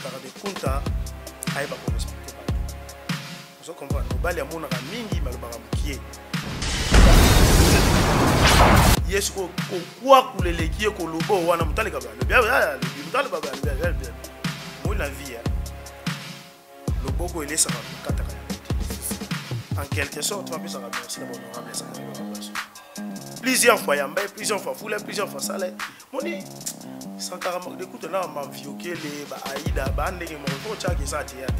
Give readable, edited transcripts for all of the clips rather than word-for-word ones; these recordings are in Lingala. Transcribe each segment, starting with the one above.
Car de Kunta, aïe, va pour respecter. Vous comprenez, nous balles à mon mingi, malobara moukier. Yes, quoi que les qui est colobo, ou un amutal cabal. Bien, le babal, bien. Moi, la vie, le bogo, il est ça, en quelque sorte, on va ça remercier l'honorable plusieurs fois, plusieurs fois, plusieurs fois, ça l'est. Mon dit, sans carrément d'écoute, là, on m'a vioqué les Aïda, Bande, et mon coach qui est ça, théâtre.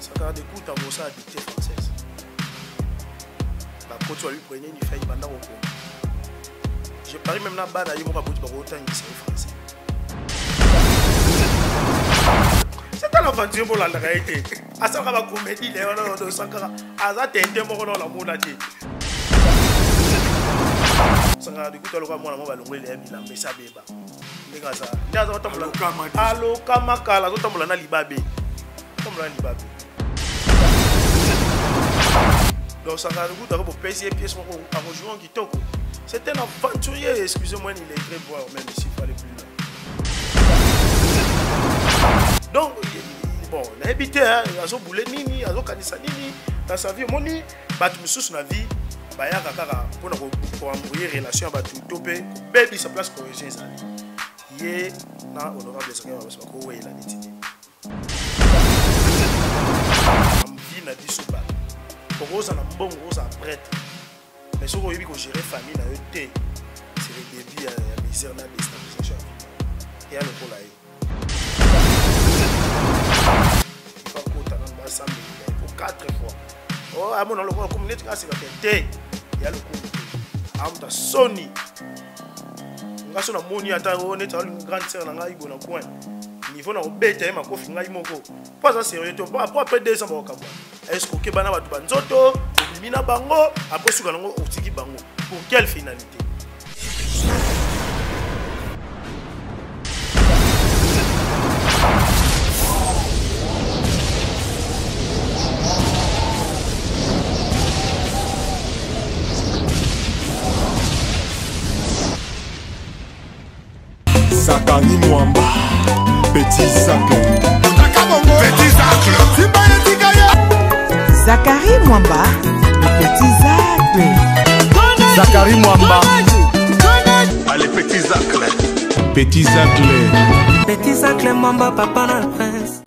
Sans carrément d'écoute, on va ça, dictée française. La coach, lui prenait une feuille pendant au cours. Je parie même là-bas, d'ailleurs, mon rabot, pour autant, il serait français. C'est un aventure pour la réalité. À ça, on va comédie, les honneurs de Sankara. À ça, t'es un démon dans la monde. Sankara, du coup, tu as le droit, moi, je vais aller à mais ça, béba. Les gars, ça. Allo, Kamaka, la zone, on a libabé. Comme on a libabé. Donc, Sankara, du coup, tu as pour payer pièces à rejoindre qui toque. C'est un aventurier, excusez-moi, il est très beau, même s'il fallait plus là. Donc, bon, on a habité, il a boulé nini, il a kanisa nini, dans sa vie, mon ni, tu me sous la vie, il y a pour embrouiller relation avec tout topé, baby sa place cohésion ça. Il est na honorable secrétaire parce que quoi il a dit. Am vie na biso ba. Pour ça na bon ça prêtre. Mais ce qu'on veut que gérer famille na été, c'est le début à misère na déstabilisation. Et à le pour là. Pour 4 fois. Oh, à mon le communauté, c'est la tête. Il y a le communauté. À Sony. On a son ammonia, on est une grande sœur dans le coin. Niveau na bête, ma kofi ngai moko. Pas ça sérieux, après 2 ans au Cameroun. Est-ce que bana batu banzoto, mina bango, après suka nango otiki bango. Pour quelle finalité? Zakari Mwamba, Petit Zacle. Petit Zacle. Zakari Mwamba, le Petit Zacle. Zakari Mwamba. Allez, Petit Zacle. Petit Zacle. Petit Zacle Mwamba, papa dans le prince.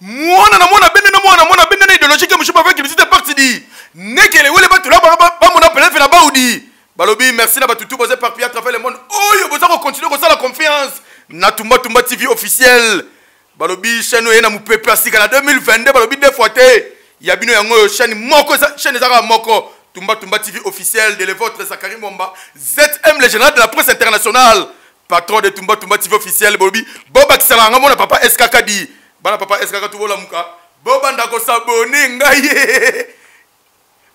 Mona benne idéologique monsieur pas qui visite parti dit nekele wele batu là ba mon appel fait là-bas ou dit balobi merci na batutu posé par Pierre à travers le monde oyo boza ko continuer ko ça la confiance na Tumba TV officiel balobi chaîne oyo na mupepe asika na 2022 balobi deux fois té ya bino yango chaîne moko chaîne zaka moko Tumba TV officiel de votre Zakari Mwamba ZM le général de la presse internationale patron de Tumba TV officiel balobi boba kisala ngamo na papa SKK dit bana papa SKK tubola muka boba ndako s'abonner ngaye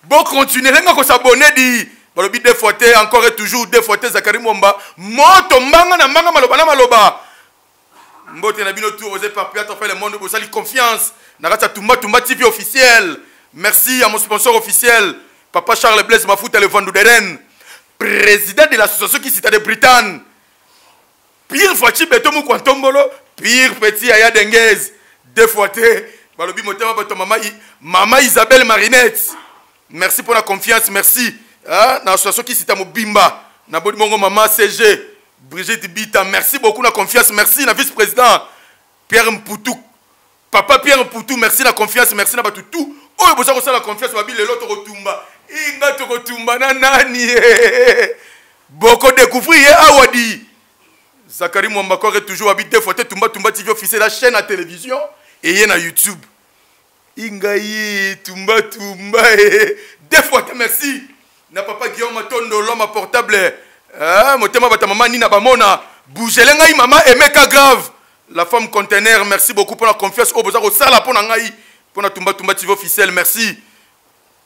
bon continuer nga ko s'abonner di balobi deux fois encore et toujours deux fois Zakari Mwamba moto mbanga na mbanga maloba na maloba mbote na bino tour osé par Pierre fait le monde pour sali confiance na kata Tumba TV officiel. Merci à mon sponsor officiel papa Charles Blaise Mafuta le Vandou de Rennes président de l'association qui cite de Bretagne pire Fati Betomu Kwantombolo pire petit Aya Denguez deux fois balobi motema bato maman Isabelle Marinette merci pour la confiance merci na association qui cite Mobimba na bodi mongo maman CG Brigitte Bita merci beaucoup la confiance merci na vice-président Pierre Mpoutou papa Pierre Mpoutou merci la confiance merci na bato tout oyo boza ko sala confiance babi lelo to kotumba inga to kotumba na nani boko découvrir awadi Zakari Mwamba encore toujours habite deux fois Tumba TV officiel la chaîne à télévision et y na YouTube ingayi Tumba deux fois merci na papa Guillaume Matondo l'homme portable motema bata mama Nina Bamona bougele ngai maman Emeka Grave la femme conteneur merci beaucoup pour la confiance au boza ko sala pour ngai pour na Tumba TV officiel merci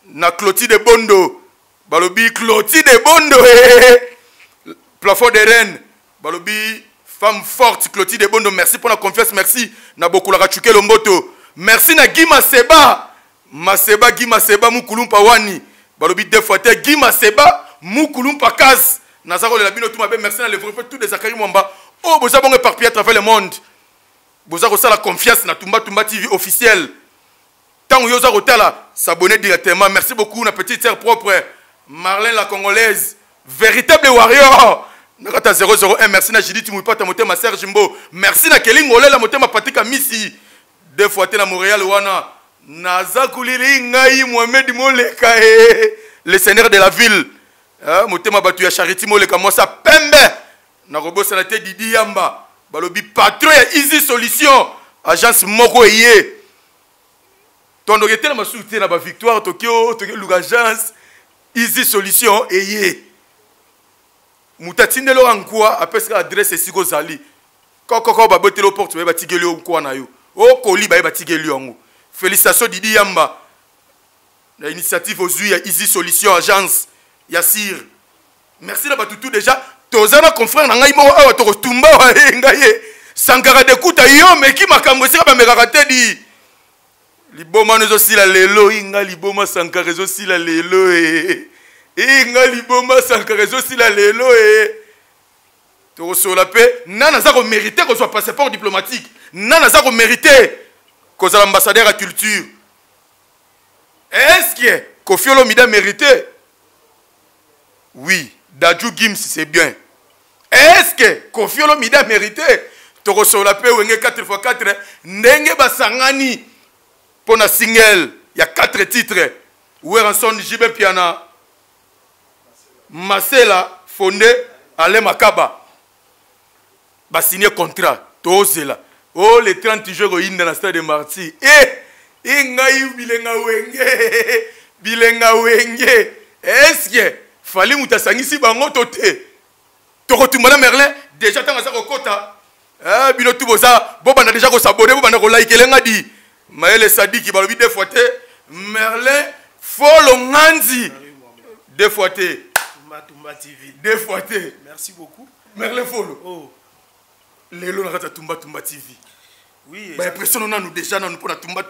na Clotilde Bondo balobi Clotilde Bondo plafond de Rennes balobi femme forte Clotilde Bondo merci pour la confiance merci na beaucoup la rachuke lomboto merci na Guy Maseba Guy Maseba mukulumpa wani balobi deux fois te Guy Maseba mukulumpa kas nazako le labino tout mabe merci na le vrai tout des Zakari Mwamba oh boza bon éparpillé à travers le monde boza ko sala confiance na Tumba TV officiel tant yoza kotala s'abonner directement merci beaucoup na petite sœur propre Marlène la Congolaise véritable warrior nakata 001 merci na Judith Mouipata motema Serge Mbo merci na Kelingolela motema Patika Misi deux fois te na Montréal wana naza kulili ngai Mohamed Moleka le seigneur de la ville motema batu ya Charity Moleka mosa pembe na robosa na te Didi Yamba balobi patron ya Easy Solution agence moko eye tondo ketela masuti na ba victoire Tokyo l'agence Easy Solution eye mutatinde lo ankwa apesa adresse esiko zali kokoko babotelo porte ba tigeli onkwa na yo o koli ba tigeli yango félicitations Didi Yamba la initiative aux ya Easy Solution agence Yassir merci na batutu déjà tozana confrère na ngai mo awa to tumba wa ngai Sankara de kuta yo meki makambo sika ba mekakate di liboma nezo sila lelo inga liboma Sankara zo sila lelo inga liboma Sankara zo sila lelo to sola pe nana za ko mériter ko soit passeport diplomatique nana za ko mériter ko za ambassadeur à culture est-ce que Koffi Olomide mérité oui Dadju Gims c'est bien est-ce que Koffi Olomide mérité to sola pe wenge 4x4 ndenge basangani pour un single, il y a 4 titres. Oueranson Jibé Piana, Marcela Fondé, Alain Makaba. Ba signé contrat, Tozela. Oh, les 30 jours au dans la stade de Marty. Ingaï Bilenga Wenge. Est-ce que fallait mutasangi si bango toté? Torotumana Merlin, déjà tant à sa kota. Ah, binotu boza, bobana déjà ko s'abonner, bobana ko like lenga di. Maël Sadiki balobi deux fois te Merlin Folo Nganzi deux fois te Tumba TV deux fois te merci beaucoup Merlin Folo oh lelo na kata Tumba TV oui ba impression on a nous déjà na nous pour Tumba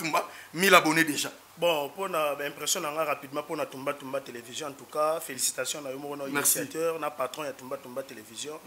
1000 abonnés déjà bon pour na impression na rapidement pour na Tumba télévision en tout cas félicitations na yo mo initiateur na patron ya Tumba télévision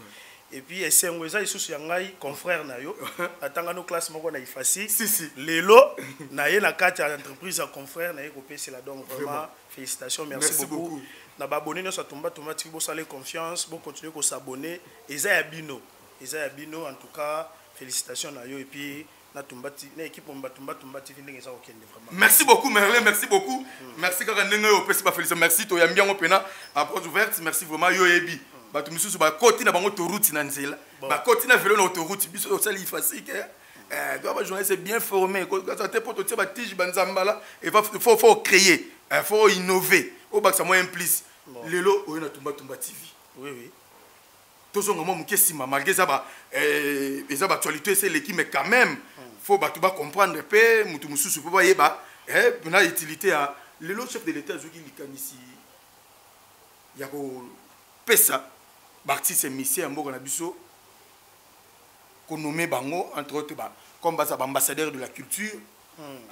et puis c'est un weza isusu ya ngai confrère na yo atanga no classe moko na ifasi si lelo na ye na kati ya entreprise ya confrère na ye kopesi la donc vraiment félicitations merci beaucoup na ba abonné sur Tumba TV bo sale confiance bo continuer ko s'abonner eza ya bino en tout cas félicitations na yo et puis na Tumba na équipe Tumba TV ndenge za okende vraiment merci beaucoup Merlin merci beaucoup merci kaka ndenge yo pesi ba félicitations merci to yambi yango pena à porte ouverte merci vraiment yo ebi batu misusu ba koti na bango autoroute na nzela ba koti na vélo na autoroute biso ça li facile doit ba journaliste bien formé quand tu pour te ba tige banzambala et faut créer faut innover au bac ça moins implice lelo o na Tumba TV oui tozonga mo mukesi malgré ça ba actualité c'est l'équipe mais quand même faut ba comprendre pe mutu mususu po ba yeba na utilité à lelo chef de l'état zoki likanisi ya ko pesa l'artiste émissé en mboka na biso ko nommé bango entre autres comme basa ambassadeur de la culture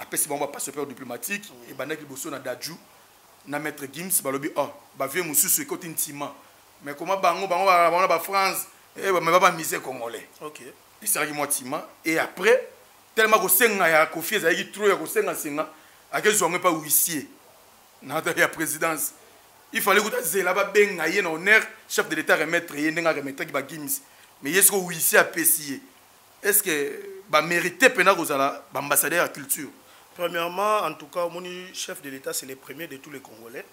après c'est bon passeport diplomatique et banaki bosso na Dadju na maître Gims balobi ba vie mususu côté intimement mais comment bango ba France et mais ba misé congolais OK il s'agit moi tima et après tellement ko senga ya Koffi ezaki trop ya ko senga akezonga pas huissier na la présidence. Il fallait que tu là-bas, ben, honneur, chef de l'État remettre, remettre qui va Gims. Mais est-ce que oui, ici à Pessier, est-ce que va mériter pena aux ambassadeurs à la culture? Premièrement, en tout cas, mon chef de l'État, c'est le premier de tous les Congolais.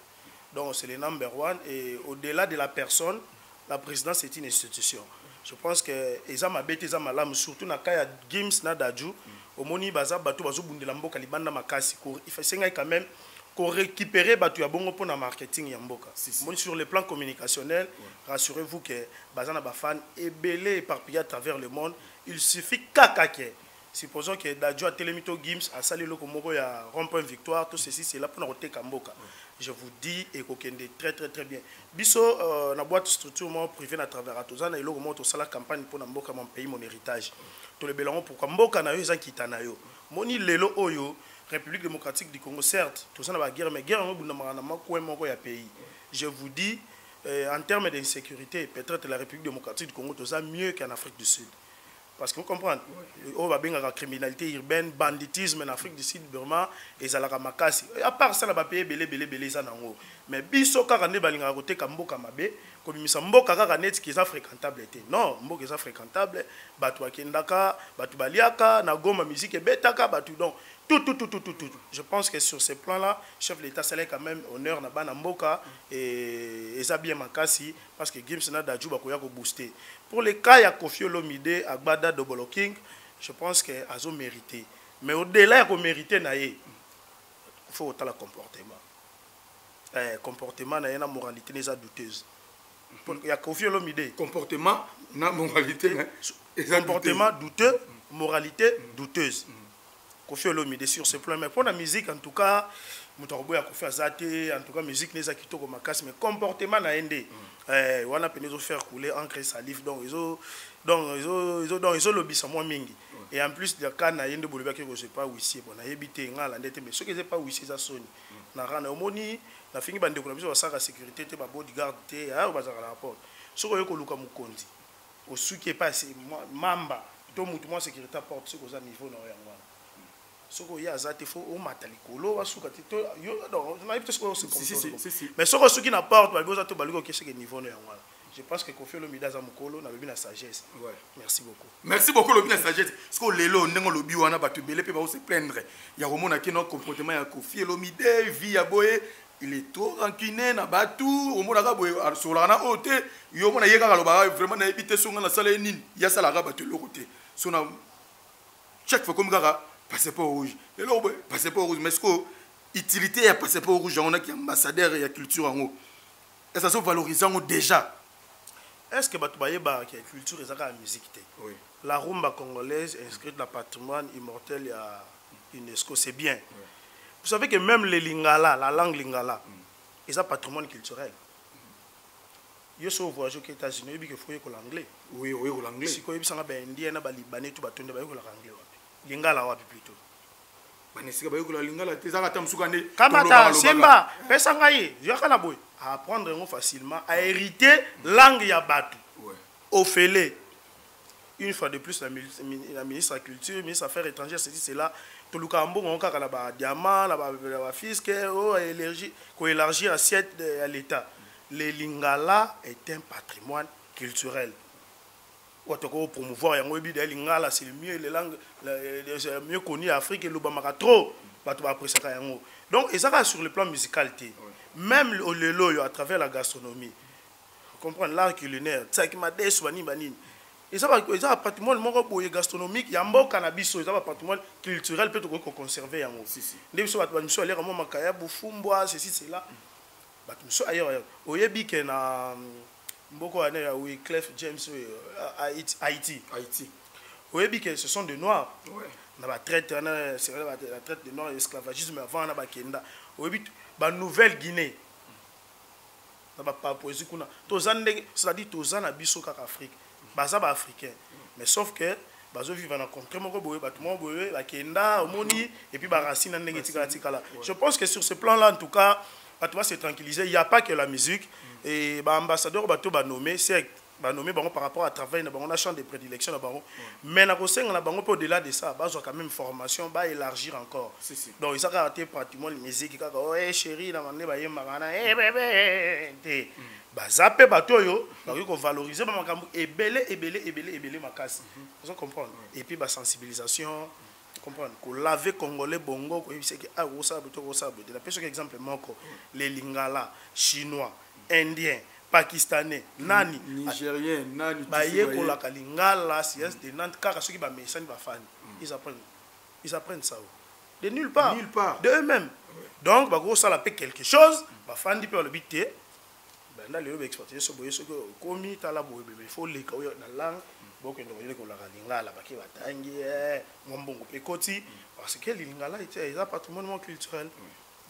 Donc, c'est le number one. Et au-delà de la personne, la présidence est une institution. Je pense que les hommes habitent, les hommes alam, surtout dans le cas de Gims, na Dadju, au moni baza bateau bazo bundelambo kalibanda makasi. Il faut quand même pour récupérer batu ya bongo pour na marketing ya mboka. Sur le plan communicationnel, rassurez-vous que bazana ba fan est belé éparpillé à travers le monde. Il suffit kakake. Supposons que Dadju a télémito Gims a sali loko moko ya rond-point victoire, tout ceci c'est là pour na roteka mboka. Je vous dis et kokende très bien. Biso na boîte structure moi privée na travers atozana et loko moto sala campagne pour na mboka mon pays mon héritage. To le belango pourquoi mboka na yo za kitana yo. moni lelo oyo République démocratique du Congo, certes, tout ça n'a pas guerre, mais guerre, pays. Je vous dis, en termes d'insécurité, peut-être la République démocratique du Congo, tout ça mieux qu'en Afrique du Sud. Parce que vous comprenez, on va bien la criminalité urbaine, banditisme en Afrique du Sud, Burma, et ça la makasi. À part ça, on va payer belé ça dans haut. Mais biso karane balinga côté kamboka mabe, comme il me mboka karane qui est fréquentable était. Non, mboka est fréquentable, batu akendaka, batu baliaka, na goma musique et betaka, batu donc tout. Je pense que sur ces plans-là, chef de l'État, c'est quand même honneur na bana mboka et ça bien makasi parce que Gims na daju bakoya ko booster. Pour les cas, il y a Kofi Olomide, Agbada, Double King, je pense qu'ils ont mérité. Mais au-delà de mériter, il faut autant le comportement. Comportement, il y a une moralité douteuse. Il y a Kofi Olomide. Comportement, moralité. Comportement douteux, moralité douteuse. Kofi Olomide sur ce plan. Mais pour la musique, en tout cas, en tout cas, musique n'est pas qui tourne macasse, mais comportement n'a endé. On a pu nous faire couler encre salive, donc ils ont lobby sans moi mingi. Et en plus, le cas n'a endé pour le qui ne pas ici, on a évité un landette, mais ceux qui ne sont pas ici, ça sonne. Na rana omoni, na fini bande ko na ça la sécurité, te ba bodyguard te, ah ba za la rapport. Ce que ko luka mukondi. Au souki pas mamba, to mutu moi sécurité porte ce que ça niveau na yangwa. Ce que ya za te faut au matalikolo wa suka te yo donc on a peut-être si mais ce que ceux qui n'apporte ba goza to baliko ke ce que niveau na yangwa. Je pense que Kofi Olomide za mukolo na bebina sagesse. Ouais. Merci beaucoup. Merci beaucoup Lobina sagesse. Parce que lelo ndengo lobi wana batu belé pe ba se plaindre. Ya romona ki no comportement ya Kofi Olomide vie ya boye, il est trop rancunier na batu, omona ka boye sur la na ote, yo mona yeka ka loba vraiment na ebité songa na sala nini. Ya sala ka batu lokote. Sona chaque fois comme ka passeport rouge. Lelo passeport rouge mais ce que utilité ya passeport rouge on a qui ambassadeur ya culture en haut. Et ça se valorisant déjà. Est-ce que la culture est la musique? Oui. La rumba congolaise inscrite dans le patrimoine immortel à UNESCO, c'est bien. Oui. Vous savez que même les lingala, la langue lingala, c'est un patrimoine culturel. Yo so voyage aux États-Unis, il faut que l'anglais. Oui, l'anglais. Si vous avez un indien, un libanais, tout batonde, il faut l'anglais. Lingala wapi plutôt. Kamata, Simba, Pesangaye, Yakanabouy. À apprendre facilement, à hériter langue yabatu. Au fêlé. Une fois de plus, la ministre de la Culture, la ministre des Affaires étrangères, c'est là. Tout le cambo, on a un diamant, la fisc, qu'on élargit l'assiette à l'État. Le lingala est un patrimoine culturel. Pour promouvoir les lingala, c'est le mieux, les langues mieux connues en Afrique et l'Obama trop. Donc, et ça sur le plan musical. Même au lelo à travers la gastronomie, comprendre l'art culinaire, ça qui m'a dit soigné banine. Et ça va un patrimoine gastronomique, il y a un bon cannabis, il y a un patrimoine culturel peut être conservé en haut. Des choses à nous aller à mon makaya bufumboa, ceci cela. Bah nous sommes ailleurs. Au yebi que na beaucoup années à Wyclef James Haïti. Au yebi que ce sont des noirs. On a la traite de noirs, l'esclavagisme avant on a bakenda. Au yebi la Nouvelle-Guinée. C'est-à-dire que tous les biso en Afrique. Baza africain. Mais sauf que bazo vivent dans contre et puis racine. Je pense que sur ce plan-là, en tout cas, va se tranquilliser. Il n'y a pas que la musique. Et l'ambassadeur va nommer, c'est nommé par rapport à travail, on a champ de prédilection. Mais au-delà de ça, il y a quand même formation, va élargir encore. Donc, il y a pratiquement les musiques, oh chérie, zappé batoyo, on valoriser et belé makasi. Vous comprenez? Et puis, la sensibilisation, comprendre qu'on laver congolais bongo, c'est que ah de la personne exemple les lingala, chinois, indiens, pakistanais, nani, nigérien, nani, baye ko la lingala, science de Nantes, car ceux qui ba message ba fan, ils apprennent ça de nulle part, de eux-mêmes. Donc ba go ça la paix quelque chose, ba fan di peut le bité. Ben là le exporter ce boye ce que komi tala boye il faut les ka na langue. Beaucoup de gens qui ont lingala baki batangi mombongo pekoti parce que lingala est un patrimoine culturel.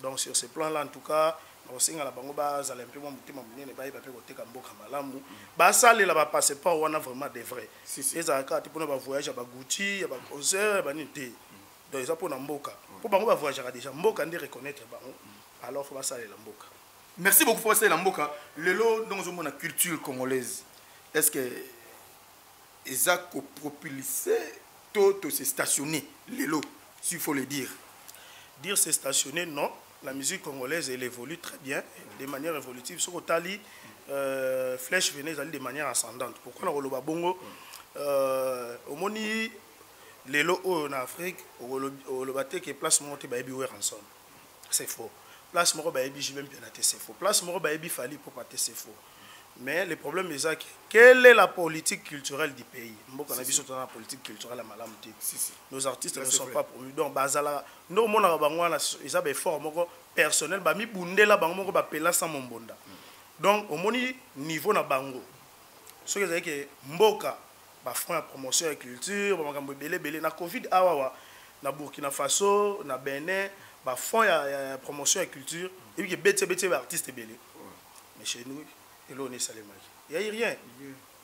Donc sur ce plan là en tout cas on sait que la bango ba za lempe mo mutima munene ba iba pe ko teka mboka malamu ba sale la ba passeport on a vraiment des vrais. Et ça ka ti pona ba voyage ba Gucci ba concert ba nité. donc ils ont pour mboka pour bango ba voyager déjà mboka ndi reconnaître bango alors faut pas ça la mboka. Merci beaucoup pour ça la mboka lelo donc on a culture congolaise est-ce que ils a propulsé tout se stationner lelo s'il faut le dire c'est stationner non. La musique congolaise elle évolue très bien de manière évolutive sur Otali flèche venait de manière ascendante pourquoi on a bongo au moni lelo en Afrique au lobaté que place monte ba ebi ensemble c'est faux place moko ba ebi jibem bien c'est faux place moko ba ebi fali pour pas c'est faux mais le problème est ça quelle est la politique culturelle du pays mboka na biso la politique culturelle à malamuti nos artistes ne sont pas promus donc bazala no mona bango na isa be fort moko personnel ba mi bundela bango moko ba pela sans mombonda donc au moni niveau na bango ce que que mboka ba font la promotion de la culture ba makambo belé na covid awawa na Burkina Faso na Benin ba font la promotion de la culture et puis bete artiste belé mais chez nous il on est salemaki il y a rien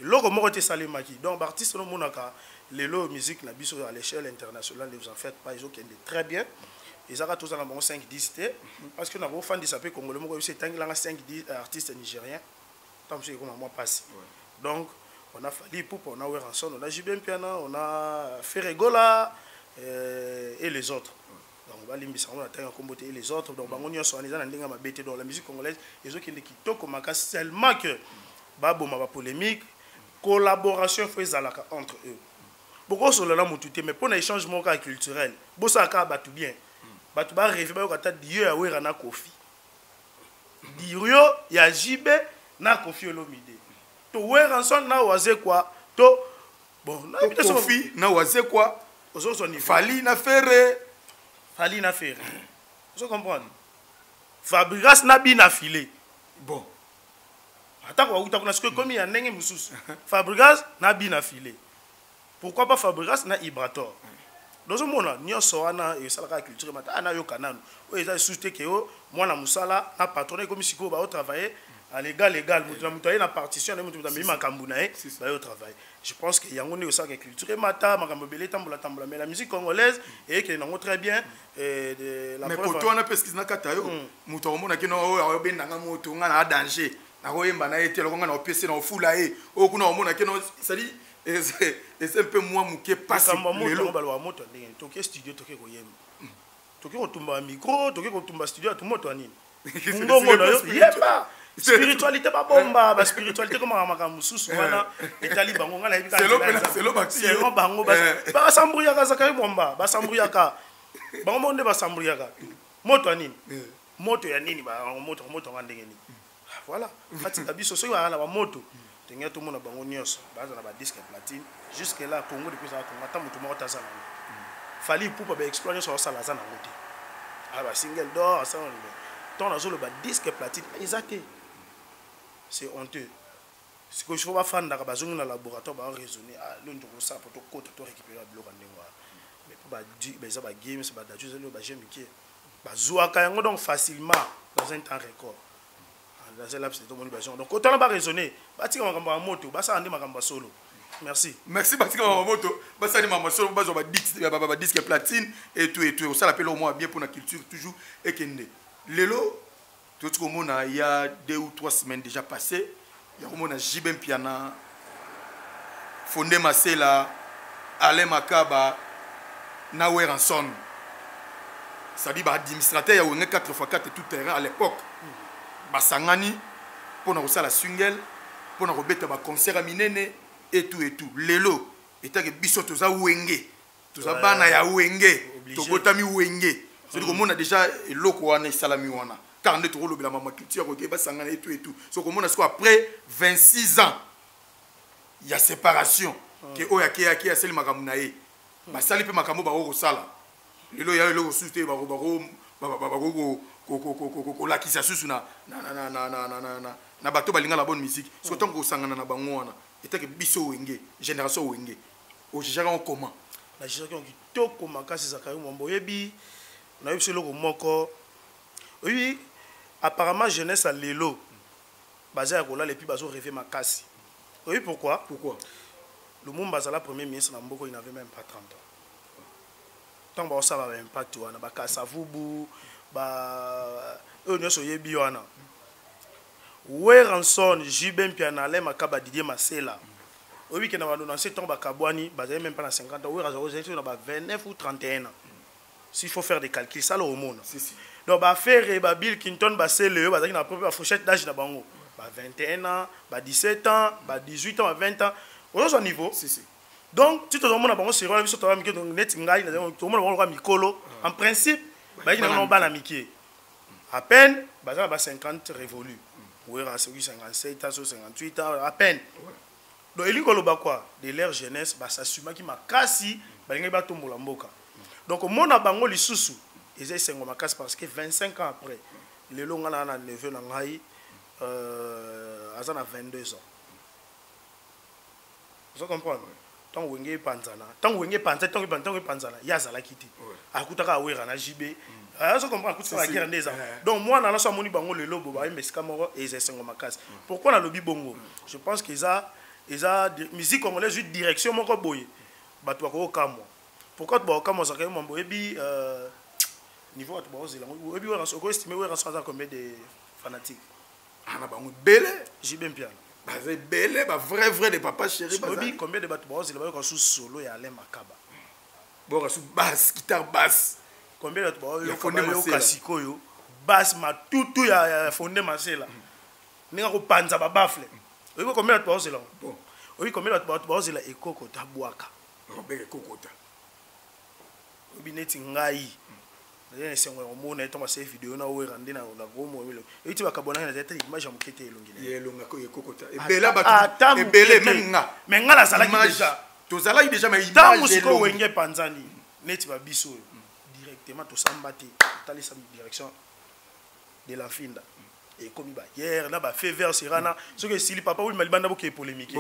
logo moko te salemaki donc artiste no monaka lelo musique na biso à l'échelle internationale ne vous en faites pas ils ont très bien ils ont tous en 5 10 parce que na bo fan de sapé congolais moko c'est tangilanga 5 10 artistes nigériens tant que comme moi passe donc on a Fali Poupa, on a Weranson, on a Jibem Piana, on a Ferregola et les autres. Donc on va limiter on a comboté et les autres. Donc on y a son dans la musique congolaise, ils ont qui toko maka seulement que babo ma polémique, collaboration faisait entre eux. Beaucoup sur le nom tout mais pour un échange culturel, bossa ka batu bien. Batu ba rêver ba kata Dieu a Werana Kofi. Dieu ya Jibe na Kofi Olomide. To Weranson na waze quoi to bon na Kofi na waze quoi ozo ni Fali na Ferre vous comprenez Fabregas na bina filé bon attends quoi uta kuna ce que comme il y a ndenge mususu Fabregas na bina filé pourquoi pas Fabregas na Ibrator dans ce monde nyonso wana et ça la culture mata ana yo kananu o eza souté que o mwana musala na patron comme siko ba travailler à légal mutu na partition mutu na mima kambuna ba yo travail je pense que yango ne ça que culture mata makambo belé tambola mais la musique congolaise et que nango très bien la mais pour toi na pesquise na kata yo mutu omona ke no o bendanga mutu nga na danger na ko yemba na été longa na opc na fula o kuna omona ke no ça dit et c'est un peu moi muke passe le balwa moto ndenge toke studio toke ko yemba toke ko tumba micro toke ko tumba studio to moto anini ngongo na yo yemba spiritualité ba bomba ba spiritualité comme makambo mususu wana etali bango ngala ebika c'est lo bango ba sambruya ka zakari bomba ba sambruya ka bango monde ba sambruya ka moto anini moto ya nini ba moto ngandenge ni voilà fatika biso so ya na ba moto tenga tout monde bango nyos baza na ba disque platine jusque là Congo depuis ça Congo ta mutu moko taza na Fali Poupa ba explorer sur ça la za na ngote ba single d'or ça on ton azolo ba disque platine exacté c'est honteux ce que je vois fan da ba zongi na laboratoire ba raisonner le ndoko ça pour to côté to récupérer bloc ndengwa mais pour ba ça ba games ba daju zelo ba j'aime qui ba zuaka yango donc facilement dans un temps record dans un laps de temps donc autant on va raisonner batika makambo ya moto basa andi makambo solo merci batika makambo moto basa andi makambo solo bazo ba disque platine et tout ça l'appelle au moins bien pour la culture toujours et kende lelo tout ce qu'on a il y a 2 ou 3 semaines déjà passé il y a comme on a Jibem Piana Fondé Masela Alain Makaba na Weranson ça dit ba administrateur il y a 4x4 tout terrain à l'époque basangani pour na la single pour na robeta ba concert à minene et tout lelo eta que biso toza wenge toza bana ya wenge to botami wenge c'est dire qu'on a déjà loko wana salami wana car ne trop la maman culture ko basangana et tout so comme on a après 26 ans il y a séparation que oya ke ya sel makamuna e basali pe makambo ba ko sala lelo ya lelo souté ba ko la kisa susu na bato balinga la bonne musique surtout ko sangana na bango wana eta ke biso wenge génération wenge o jara en comment la génération qui toko makasi zakari mombo yebi na yebisi loko moko oui apparemment jeunesse à lelo bazaya ko la les puis bazo rêver makasi oui pourquoi Lumumba Zala premier ministre na Mboko il n'avait même pas 30 ans tant que ça va impact wana ba Kasavubu ba eux nyonso yebi wana Weranson Jibem Pianale Makaba Didier Masela oui que dans ce temps ba Kabwani ba même pas na 50 ans Weranson na ba 29 ou 31 ans s'il faut faire des calculs ça le monde donc ba faire ba Bill Clinton ba Sele ba na propre fourchette d'âge na bango ba 21 ans ba 17 ans ba 18 ans ba 20 ans au son niveau donc tu te demandes bango c'est roi biso to ba miki donc net ngai na to monde bango mikolo en principe ba ina na ba na miki à peine ba 50 révolu Weranson 57 ans 58 ans à peine donc il y quoi de leur jeunesse bah s'assume qui m'a cassé bah il ba tombola mboka donc mon abango lisusu ils essaient de casse parce que 25 ans après le long na neveu na ngai azana 22 ans vous comprenez tant wenge panzana tant wenge panzana tant wenge panzana ya zala kiti akutaka wera na jibe vous comprenez akutaka la guerre ndeza donc moi na so moni bango le lobo ba mesika moko et ils essaient de casse pourquoi na lobi bongo je pense qu'ils a musique congolaise une direction moko boye bato ko kamwa pourquoi tu ba kamwa ça quand même boyebi niveau tu ba ozela boyebi Weranson ko estimer Weranson ça combien de fanatiques ana bango belé Jibem Piano bazé belé ba vrai de papa chéri boyebi combien de bato ba ozela ba ko sous solo ya Alain Makaba bora sous basse guitare basse combien de bato ba yo kasikoyo basse matutu ya fondé Masela ninga ko panza ba bafle oui combien de temps c'est là bon oui combien de temps c'est là ekoko tabwaka robert ekoko ta oui neti ngai na sengo mona eto ma save vidéo na werande na gomo welo eti bakabona na tete image ya mokete elongile yelonga ko ekoko ta ebela ba ebele menga menga la zala ki déjà to zala ki déjà mais image ko wenge panzani neti ba biso directement to sambate tali sa direction de la finda et comme il hier là ba fait vers Serana ce que si papa oui malibanda boke polémique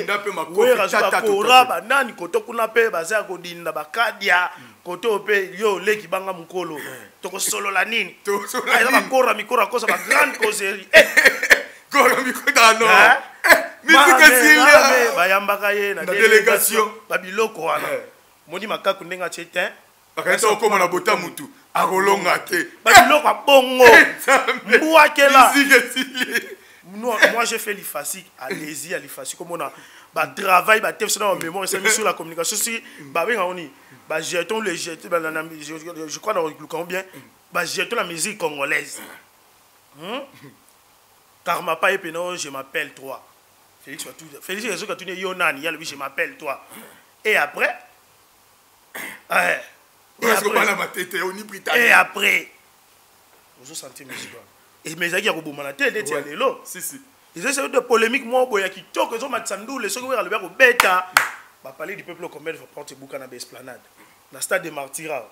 ndape makora ba nani koto kuna pe baza ko dinda ba kadia koto pe yo leki banga mukolo to ko solo la nini to ba kora mikora kosa ba grande causerie kora mikora no musique sile ba yambaka ye na délégation ba biloko wana moni makaku ndenga chetin akaita okoma na bota mutu akolonga te babiloko bongo mbuakela moi j'ai fait l'IFASI allez-y à l'IFASI comme on a ba travail ba tef sur la mémoire c'est sur la communication si ba benga oni ba jetons le jeter je crois dans le combien ba jetons la musique congolaise car ma pas epeno je m'appelle toi Félix Réseau quand tu es Yonani il y a lui je m'appelle toi et après et après vous sentez musique et mes amis ont boumé la tête d'être allé là ils essaient de polémique moi boya qui toque ils ont matsandoul les secondaires le verre bêta va parler du peuple combien de porte boucan à Esplanade dans stade de Martyra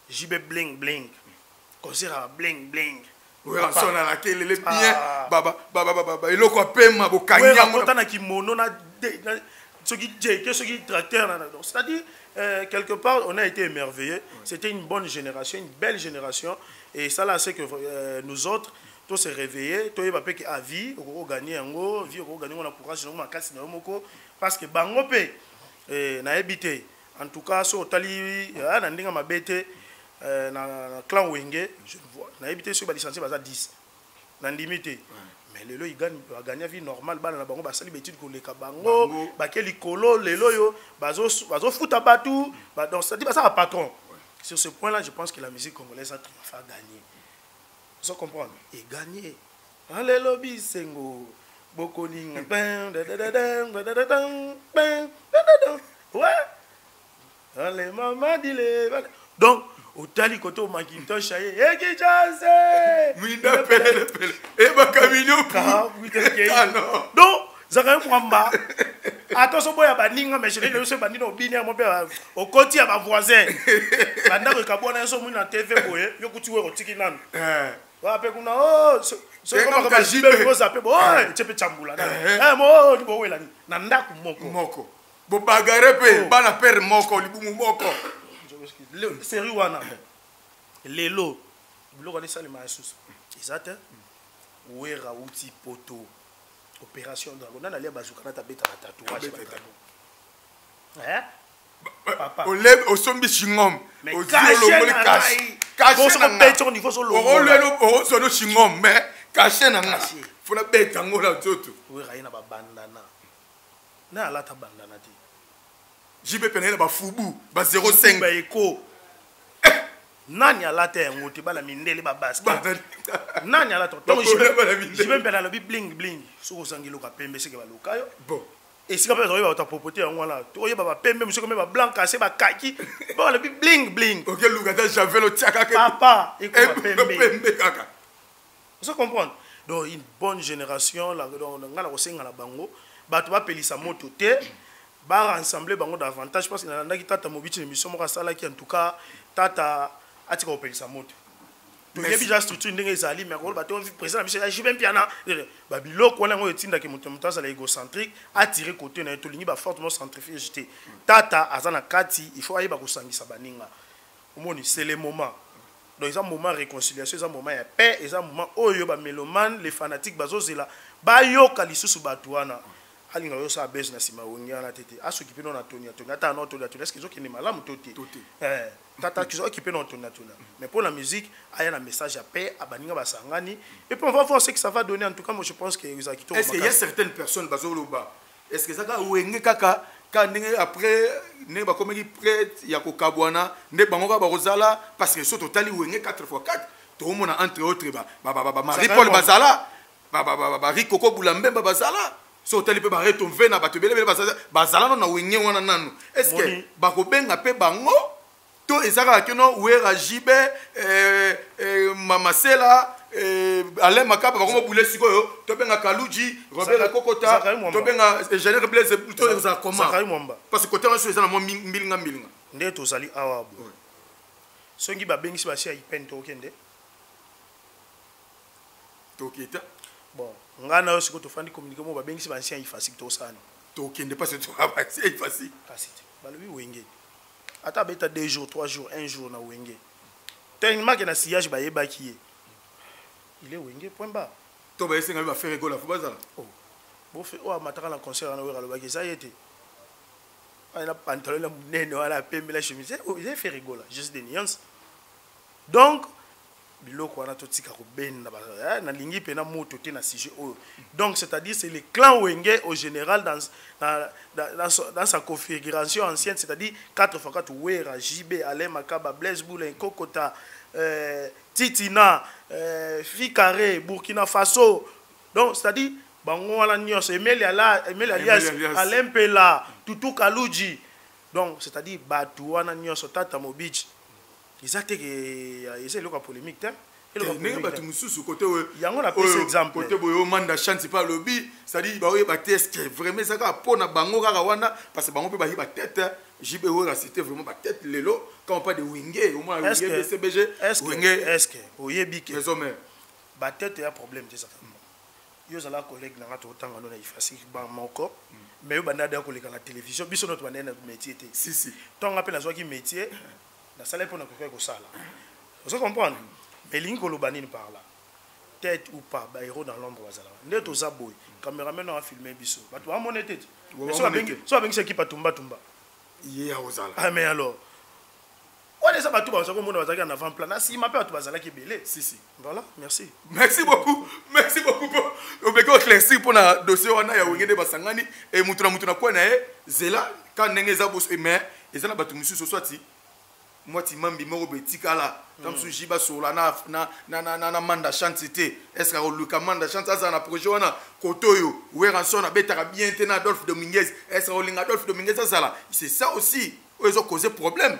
JB bling bling concert à bling bling Weranson na laquelle les bien baba eloko pema bokanya monta na kimono na ce qui tracteur c'est-à-dire quelque part on a été émerveillés c'était une bonne génération une belle génération et ça là c'est que nous autres tous se réveiller tous va que à vie on gagner ngo vie on gagner on a courage on a casse na moko parce que bango pe na habité en tout cas so tali na ndinga mabete na clan wenge je vois na habité sur ba licencié baza 10 na limité mais lelo il gagne vie normale bana na bango ba sali betide ko leka bango ba ke likolo lelo yo bazo futa batu ba donc ça dit ba ça patron sur ce point là je pense que la musique congolaise a fait gagner vous comprenez et gagner lelo bisengo bokoninga ouais les maman dit les donc au tali côté au Macintosh et qui chasse minda pele et ba camino donc zaka mwamba attention boya baninga mais je ne sais pas ndino bini mo pe au côté à voisin banda ko kabona so mu na TV boye yo kuti we rotiki nanu wa pe kuna oh so ko ba jibe ko zape bo chepe chambula mo ni bo wela ni na ndaku moko bo bagare pe bana père moko libumu moko série wana lelo biloko ni salima yesusu ezate wera uti poto opération dragon na lia bazuka na tabeta tatouage Papa. Au lève, au sombi chingom. Mais Au caché dieu, na caché. ngai. Caché Faut na se nga. mettre au niveau sur le Au haut, là. lève, au sono chingom. Mais caché na nga. Caché. Faut na bête en haut là, tout. Oui, rien na ba bandana. Na la ta bandana ti. JB Penel ba fubu, ba 05. Ba eko. Nani alata yango te bala mindele ba basket. Nani alata to jibe pena lo bi bling bling. Soko sangilo ka pembe seke ba lokayo. Bon. Et si quand on va ta popoter yango la, to yeba ba pembe monsieur comme ba blanc cassé ba kaki. Bon le bi bling bling. OK, Lugata j'avais le tiaka que papa et ko pembe kaka. Vous comprenez? Donc une bonne génération là donc ngala ko senga la bango, ba to ba pelisa moto te. Ba rassembler bango davantage parce que na ndaki tata mobichi émission mo sala qui en tout cas tata atika opelisa moto to yebi ja structure ndenge ezali mais ko ba to président monsieur ya jibe mpiana ba biloko wana ngo etinda ke moto mutasa la égocentrique attirer côté na to lingi ba fortement centrifugé jeté tata azana kati il faut ayeba ko sangisa baninga omoni c'est le moment donc ça moment réconciliation ça moment ya paix et ça moment oyo ba mélomane les fanatiques bazozela ba yoka lisusu batuana alinga yo sa base na sima wongia na tete asokipe no na tonia tonia ata no tonia tonia est-ce que zo kini malamu toti tata kizo okipe no tonia tonia mais pour la musique aya na message à paix abaninga basangani et puis on va voir ce que ça va donner en tout cas moi je pense que vous akito est-ce qu'il y a certaines personnes bazoloba est-ce que ça ka wenge kaka ka ndenge après ne ba komeki prêtre ya ko kabwana ne bango ka ba kozala parce que so totali wenge 4x4 to mona entre autres ba Marie Paul bazala ba Rikoko Bulambe bazala so tali pe ba retombe na bato bele bazala na wenge wana nanu est-ce que ba ko benga pe bango to ezaka keno wera jibe mama sela ale makaba ba ko bule sikoyo to benga kaluji Robert Kokota to benga général Blaise plutôt ezaka comment parce que côté so ezana mo mbilinga nde to zali awa bo songi ba bengisi ba sia ipento okende to kita bon ngana yo siko to fandi communiquer mo ba bengisi ba ancien ifasik to sani to kende parce que to aba c'est facile kasite balobi wenge ata beta 2 jours 3 jours 1 jour na wenge tellement que na sillage ba yebaki il est wenge point bas to ba esenga ba faire rigolo faut bazala oh bo fe o mataka na concert na wera lo baki ça yete ana pantalon la munene wala pembe la chemise oh il a fait rigolo juste des nuances donc biloko wana totika ko benda na lingi pe na moto te na sujet oh donc c'est-à-dire c'est le clan Wenge au général dans sa configuration ancienne c'est-à-dire 4x4 Wera JB Ale Makaba Blaise Boulin Kokota Titina Fikare Burkina Faso donc c'est-à-dire bango wana nyos Emeli alias Alempela Tutu Kaluji donc c'est-à-dire batu wana nyos tata Mobich exact que c'est le cas polémique hein et le batu mususu côté yango na pese exemple côté boyo manda chance pas lobby c'est-à-dire ba ba test vraiment ça ka pona bango kaka wana parce que bango pe ba hi ba tête JB Wera c'était vraiment ba tête lelo quand on parle de Wenge au moins Wenge BCBG Wenge est-ce que oyebi que raisonner ba tête ya problème te ça yo zala collègue na ngato tanga no na ifasi ba moko mais yo banda da koleka na télévision biso notre banda na métier te si tonga pe na zwa ki métier na sala pour na ko sala vous comprenez mais lingi ko lobanini par là tête ou pas ba héros dans l'ombre bazala nde to zaboy cameraman a filmé biso ba to amone tête so bengi équipe tumba yeah ozala ah mais alors on est ça ba tout ba so ko mona bazaki en avant plan na si ma pe to bazala ki belé si voilà merci beaucoup on peut éclaircir pour na dossier wana ya Wenge de basangani et mutuna kwa na zela quand ndenge za boss mais ezana batu mususu swati moi ti mambi moko betikala comme sous jiba sola na manda chantité est-ce que Luka manda chante ça na projet wana kotoyo Wera son na betaka bien tena Adolphe Dominguez est-ce que linga Adolphe Dominguez ça c'est ça aussi ils ont causé problème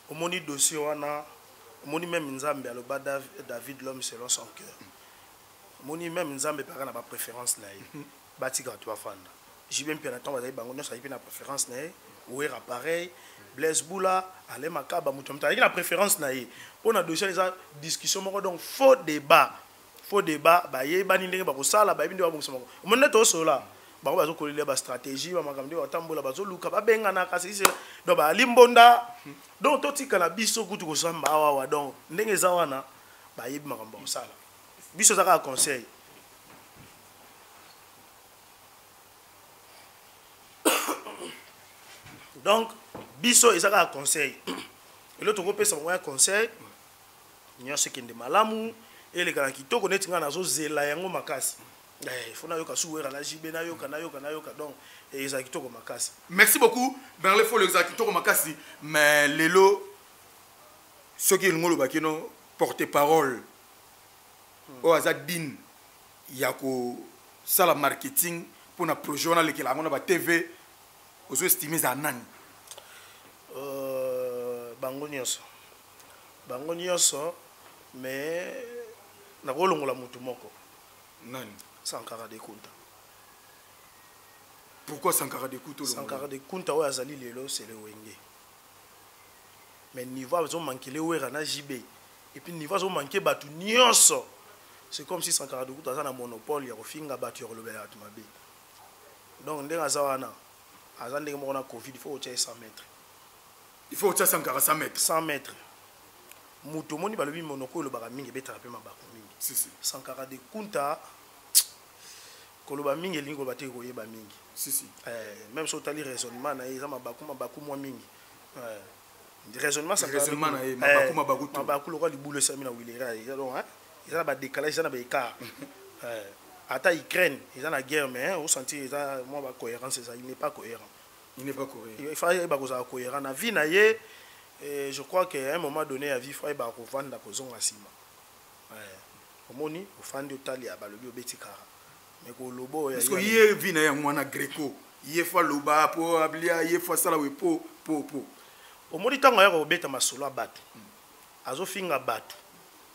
au moni dossier wana moni même nzambe aloba David l'homme selon son cœur moni même nzambe par na ba préférence na ye batika to afanda jibe mpena temps bazali bango nyonso ayipe na préférence na ye Wera pareil Blaise Boula Ale Makaba mutomta il a préférence na ye on a dossier les discussion moko donc faux débat ba ye bani ndenge ba ko sala ba bindi ba bongisa moko mon neto sola ba ko ba zo kolela ba stratégie ba makamde ba tambola ba zo luka ba benga na kasi c'est do ba limbonda donc to tika na biso kutu ko samba awa donc ndenge za wana ba ye makambo sala biso za ka conseil donc biso ezaka un conseil et l'autre groupe ça un conseil nyonso kende malamu et les gars kitoko neti nga nazo zela yango makasi faut na yoka suwera na jibe na yoka donc et ezaki kitoko makasi. Merci beaucoup Berlé faut le kitoko makasi mais lelo ceux qui ngolo bakino porte-parole o azadin yako sala marketing pour na projet on a lekela ngona ba TV ozo estimer za nani bango nyonso mais na kolongola mutu moko nani Sankara de Kunta. Pourquoi Sankara de Kunta? Sankara de Kunta oyo azali lelo c'est le wenge mais niveau azo manquer le wera na JB et puis niveau azo manquer batu nyonso c'est comme si Sankara de Kunta azana monopole ya kofinga batu ya kolobela batu mabe donc ndenge azawana azandenge moko na Covid il faut otia 100 mètres. Il faut otia Sankara 100 mètres. 100 mètres. Muto moni balobi monoko lo baka mingi betala pe mabako mingi. Si. Sankara de Kunta koloba mingi lingo bate ko yeba mingi. Si. Même so tali raisonnement na eza mabako mwa mingi. Raisonnement Sankara. Raisonnement na mabako to. Mabako lo ko libulo sami na wilera donc eza ba décalage eza na ba écart. Ata Ukraine eza na guerre mais on sentit eza moi ba cohérence ça il n'est pas cohérent. Il n'est pas cohérent. Il fallait ba ko cohérent na vie na ye. Et je crois qu'à un moment donné, à vivre, il va revendre la cause en ciment. Omoni, au fan de Tali, à Balobi, au Betikara. Mais au lobo, parce que hier, vient un moine greco. Hier, fois loba, pour ablia, hier, fois ça, oui, po. Omoni, tant qu'on a obéi ma solo à battre. Azo finga battre.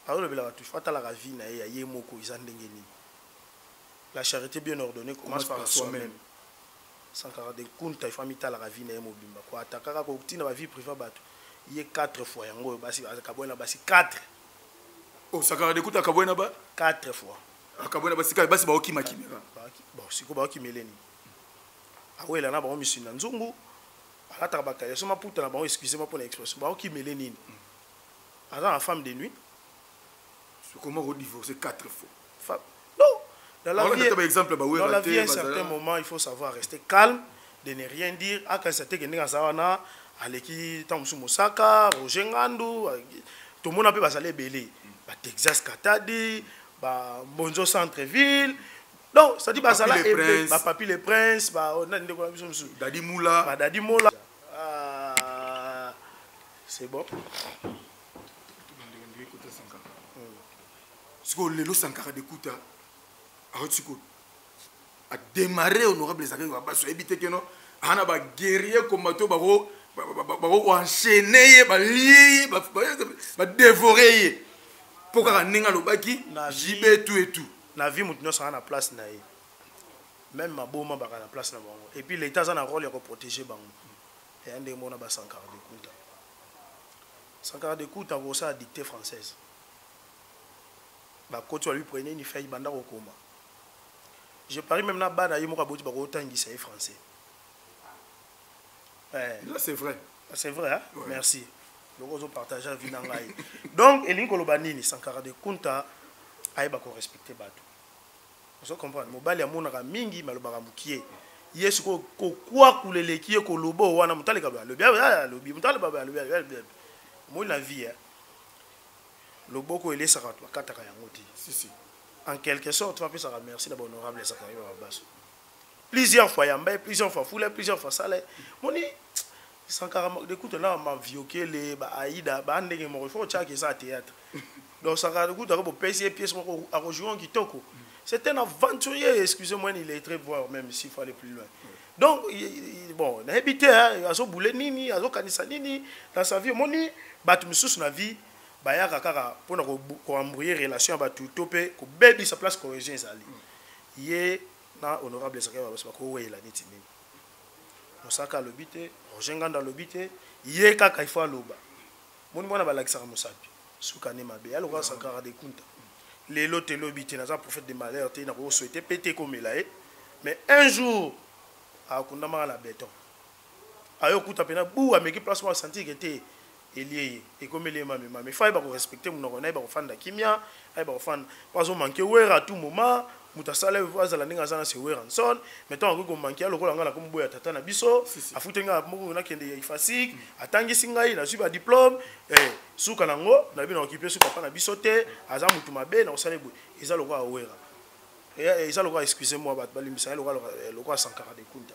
Alors, le batu, faut à la ravine, et à Yemoko, ils en dengeni. La charité bien ordonnée commence par soi-même. Sankara de Kunta, il faut mettre la ravine, et Mobimba. Quoi, Takara, quand tu n'as vie privée battre. Il y a 4 fois yango basi akabona basi 4. Oh Sankara de Kunta akabona ba 4 fois. Akabona basi basi ba okima kimera. Bon siko ba okimeleni. Awela na ba misina nzungu. Alata ba kaya soma puta na ba excusez-moi pour l'expression. Ba okimeleni. Avant la femme de nuit. Comment redivorcer 4 fois? Non. Dans la vie, exemple dans la vie à un certain moment, il faut savoir rester calme, de ne rien dire. À quand c'était que ninga sawana aleki tamusu Mosaka, Roger Ngandou, tout le monde a pu passer belé. Ba Texas Katadi, ba Bonzo Centreville. Donc ça dit basala et ba Papi le Prince, ba on a ndeko na biso musu. Dadi Moula. Ba Dadi Moula. C'est bon. Ce que le Sankara de Kunta a démarré honorable Zakari Babaso éviter que non ana ba guerrier combattant ba enchaîner ba lier ba dévorer pour que ninga lobaki jibe tout et tout na vie mutino ça na place na même ma boma ba na place na bango et puis l'état ça na rôle de protéger bango et ande mona ba Sankara de Kunta. Sankara de Kunta ko ça dictée française ba koto lui prenait une feuille banda ko koma. Je parie même na bana yimo ka boti ba ko tangisa français. Là c'est vrai. C'est vrai, hein? Ouais. Merci. Donc on partage la vie nangai. Donc Elin Kolobanini Sankara de Kunta aiba ko respecter bato. On comprend. Mobali ya monaka mingi malobaka mukie. Yesu ko kwa kuleleki ko lobo wana mutale ka lo bia lo bi mutale baba lo bia. Moi la vie hein. Le boko il est sarat kataka yango ti. Si. En quelque sorte, tu vas plus remercier d'abord honorable Sakari Babaso. Plusieurs fois yamba, plusieurs fois foule, plusieurs fois salé. Moni Sankara de Kunta là m'a vioqué les ba Aïda, ba ndenge mo faut tchaki ça théâtre. Donc Sankara de Kunta ko pèse pièce mo à rejoindre Kitoko. C'est un aventurier, excusez-moi, il est très voir même s'il faut aller plus loin. Donc bon, na habité azo boulé nini, azo kanisa nini dans sa vie moni batu misusu na vie bayaka kaka pona ko embrouiller relation ba tout topé ko bebi sa place cohésion ezali ye na honorable Sakari Babaso ko wela niti nini Mosaka lobité Roger Nganda lobité ye kaka ifo loba moni mona balakisa Mosapi suka ne mabe aloko Sankara de Kunta lelo te lobité na za prophète de malheur te na ko souhaiter péter comme elaé mais un jour a kundama la béton ayo kuta pena bou ameki place moi sentir que était Elie et comme les mamans mais il faut respecter mon honneur ba fanda kimia ai ba fanda pas on manquer ouais à tout moment muta sala azala ninga zana se weranson mettons ko manki lokola ngala ko mboya tata na biso afutenga mo na kende ifasik atangisi ngai na suba diplôme suka nango na bino occupé suka pa na biso te aza mutu mabe na osala bo eza lokola wera eza lokola excusez-moi bat balimbisa lokola Sankara de Kunta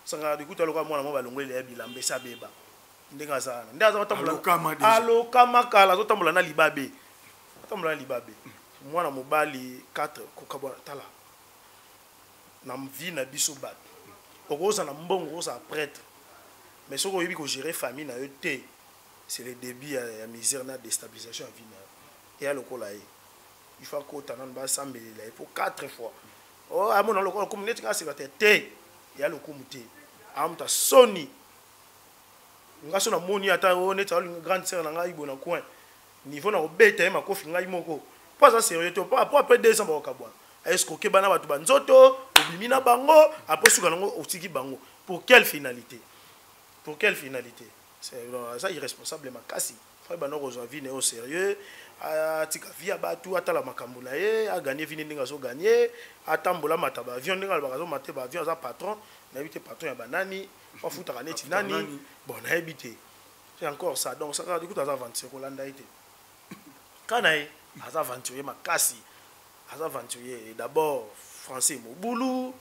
Sankara de Kunta lokola mwana mo balongwele ya bilambe sa beba ndenga zana ndaza batambola alokama kala zotambola na libabe batambola na libabe mwana mobali 4 kokabwa tala na vie na biso bato okoza na mbongo oza prêtre mais soko yebi ko gérer famille na yo te c'est le début ya misère na déstabilisation ya vie na et alokola ye il faut ko tanan ba sambelela pour 4 fois oh amona lokola comme net ngasi te ya lokumu te amta soni ngaso na moni ata net grande sœur na ngai bona coin niveau na obeta ma kofi ngai moko pas ça sérieux pas après 2 ans bakabwa est-ce que bana batu banzoto obimina bango après suka nango otiki bango pour quelle finalité c'est ça irresponsable makasi fa bana ko zo vie ne au sérieux atika via batu atala makambo na ye a gagner vini ndinga zo gagner atambola mataba avion ndinga bakazo mate ba avion za patron na éviter patron ya banani fa futa kaneti nani bon na éviter c'est encore ça donc ça du coup ça aventure Kolanda été kanae aza aventurier makasi aza aventurier d'abord français mobulu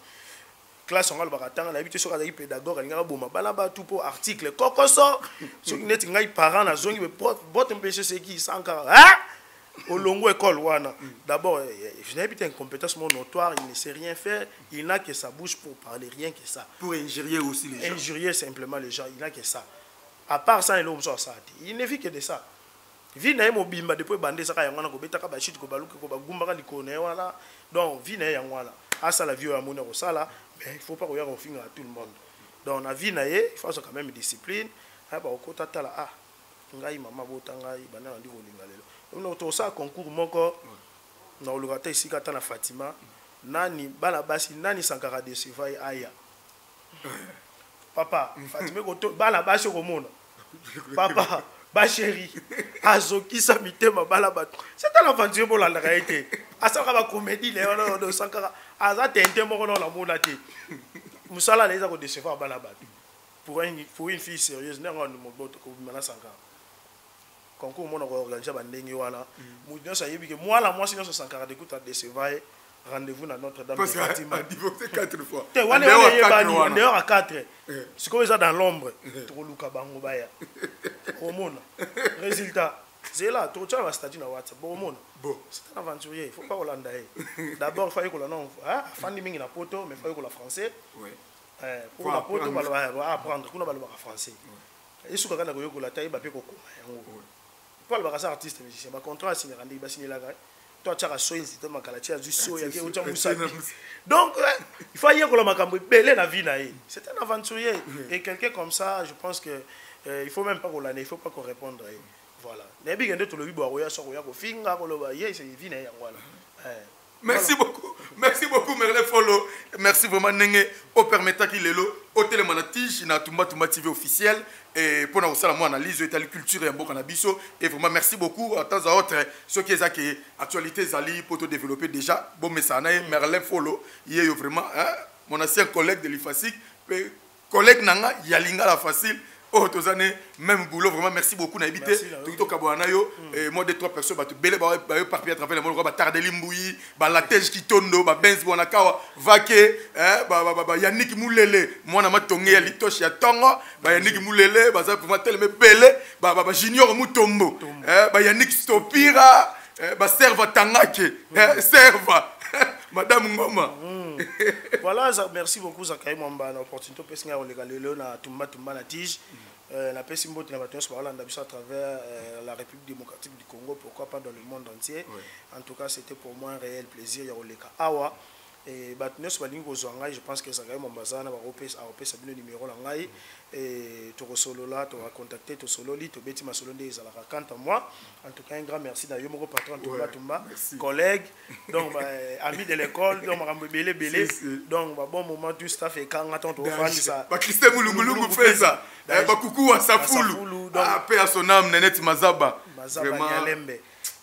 classe on va le bakatanga na habité soka za pédagogue ngaka boma bana ba tout pour article kokoso soki neti ngai parent na zongi be bote mpese c'est qui Sankara olongo école wana d'abord je n'ai pas une compétence notoire, il ne sait rien faire, il n'a que sa bouche pour parler, rien que ça, pour injurier aussi les gens, injurier simplement les gens, il n'a que ça, à part ça il ne vit que de ça. Vi na mobimba depuis bande saka yangwana ko betaka ba shit ko baluka ko bagumba ka likone wana donc vi na yangwana asa la vie ya mona ko sala mais il faut pas ko ya ko finga à tout le monde donc na vi na ye il faut quand même discipline ha ba ko tatala ngai mama botanga bana ndi ko linga lelo on to sa concours moko na olugata isika ta na Fatima nani bala basi nani Sankara de Sivai aya papa Fatima ko to bala basi ko mona papa ba chérie azoki sa mitema bala bato c'est un aventure pour la réalité asaka ba comédie le de Sankara aza tente moko na mona te musala leza ko décevoir bala bato pour une fille sérieuse n'a pas mo boto ko bimana Sankara concours mona ko organiser ba ndenge wana mu nyosa yebi ke moi si nyosa Sankara de kuta décevoir rendez-vous dans Notre-Dame de Fatima divorcé 4 fois te wana on dehors à 4 c'est comme ça dans l'ombre to luka bango baya Omona. Résultat, c'est là, tu as un statut dans WhatsApp. Bon, c'est un aventurier, il ne faut pas Hollande. D'abord, il faut que l'on Fanny Ming na poto, mais il faut que la français. Pour la poto, on va apprendre, on va le français. Et ce qu'on a dit, la taille, il va pas pour le artiste musicien, ma contrat signé rendez il signé là. Toi tu as soin si tu m'as calé, tu as du soin, il y a donc il faut y aller que la makambo belle la vie là. C'est un aventurier et quelqu'un comme ça, je pense que il faut même pas qu'on l'année, il faut pas qu'on réponde. Voilà. Nebi gende to le bibo aroya so ko finga ko lo ba ye c'est vie na voilà. Merci beaucoup. Merci beaucoup Merlin Follow. Merci vraiment Nenge au permettant qu'il est là au télémanatich na Tumba TV officiel et pour nous ça la analyse de la culture et bon canabiso et vraiment merci beaucoup à temps à autre ceux qui ont qui actualité zali pour te développer déjà bon message Merlin Follow il est vraiment mon ancien collègue de l'IFASIC collègue nanga yalinga la facile. Oh, tous années, même boulot, vraiment, merci beaucoup. N'a habité, tout au Kabouanayo, et moi, 2-3 personnes, bah, tu belle, bah, par pied à travers le monde, bah, Tardelimboui, bah, la tèche qui tourne, bah, Benz, Bonakawa, Vaké, bah, Yannick Moulele, moi, on a tongé à l'itoche, ya tongo, bah, Yannick Moulele, bah, ça, pour moi, tel me belle, bah, Junior Moutombo, bah, Yannick Stopira, bah, Serva Tangake, Serva, Madame Ngoma. Voilà, merci beaucoup, Zakaï Mwamba, l'opportunité de passer à Tumba na tige. La paix symbolique de la à travers la République démocratique du Congo, pourquoi pas dans le monde entier. En tout cas, c'était pour moi un réel plaisir. Awa. Et je pense que Zakaï Mwamba a un numéro et tu solo là, tu vas contacter tu solo li, tu beti ma solo des ala quant à moi. En tout cas, un grand merci d'ailleurs mon patron Tumba, collègue, donc ami de l'école, donc belé, donc bon moment du staff et quand attend au fan ça. Ba Christophe Mulungulungu fait ça. Ba coucou à Safulu. Ah paix à son âme Nenette Mazaba. Mazaba Nyalembe.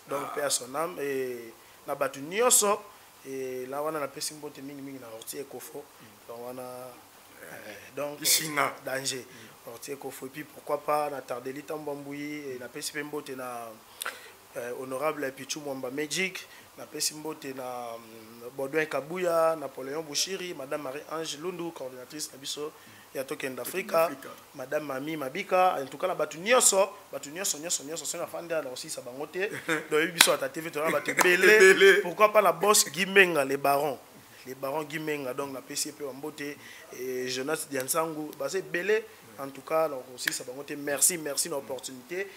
Donc paix à son âme et na batu nyoso et là on a pesi mbote mingi na ortie ekofo donc on a donc danger ortie ekofo et puis pourquoi pas na Tardeli Tambambouyi et na pesi mbote na honorable Pichu Mwamba Magic na pesi mbote na Baudouin Kabouya, Napoléon Bouchiri, madame Marie-Ange Lundu, coordinatrice na biso ya Token d'Africa, madame Mami Mabika, en tout cas la batu nyonso c'est na fanda na aussi sabangote donc biso à ta TV to na batu belé pourquoi pas la boss Gimenga les barons Gimenga donc la PCP Mbote et Jonas Diansangu bah c'est belé en tout cas donc aussi sabangote merci l'opportunité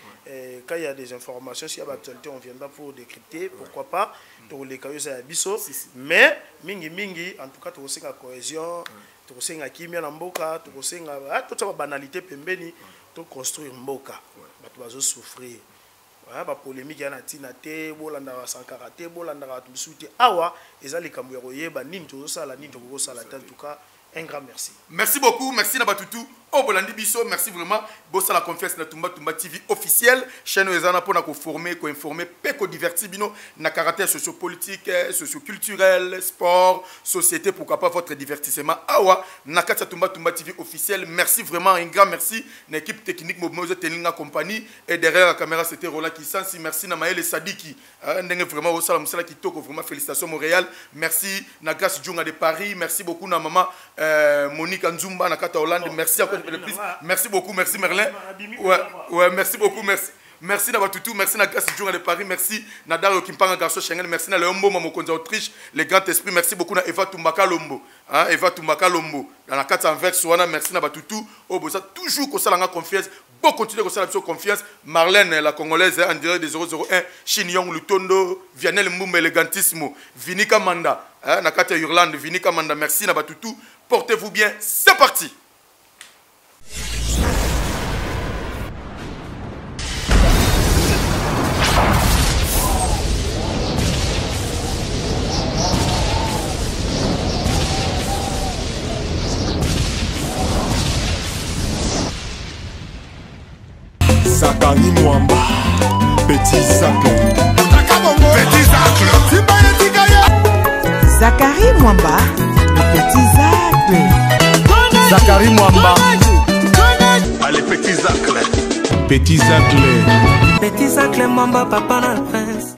quand il y a des informations s'il y a actualité on viendra pour décrypter pourquoi pas pour les cas ya biso mais mingi en tout cas to aussi la cohésion tokosenga kimia na mboka tokosenga tota banalité pembeni to construire mboka bato bazo souffrir ba polémique ya na tina te bolanda Sankara te bolanda bato misuti awa eza likambo ya koyeba nini tozosala nini tokosala en tout cas un grand merci beaucoup merci na batutu au bolandi biso merci vraiment bossa la confiance na Tumba TV officiel chaîne ezana pona ko former ko informer pe ko divertir bino na caractère sociopolitique socioculturel sport société pourquoi pas votre divertissement awa na kata Tumba TV officiel merci vraiment un grand merci na équipe technique Mobozo Telinga compagnie et derrière la caméra c'était Roland Kisansi merci na Maël Sadiki ndenge vraiment au sala musala kitoko vraiment félicitations Montréal merci na Grace Djunga de Paris merci beaucoup na maman Monique Nzumba na kata Hollande merci encore le plus merci beaucoup merci Merlin ouais merci beaucoup merci na batutu merci na Grace Djunga de Paris merci na Dario Kimpanga garçon Schengen merci na Leombo Mamokonza Autriche les grands esprits merci beaucoup na Eva Tumbaka Lombo Eva Tumbaka Lombo dans la kata Anvers wana merci na batutu au boza toujours ko sala nga confiance bon continuer ko sala biso confiance Marlène la congolaise en direct des 001 Chinyong Lutondo Vianel Mbumba Elegantissimo Vinika Manda na kata Irlande Vinika Manda merci na batutu portez-vous bien c'est parti. Zakari Mwamba, Petit Zacle. Zakari Mwamba, le Petit Zacle. Zakari Mwamba. Allez, Petit Zacle. Petit Zacle. Petit Zacle Mwamba, papa na prince.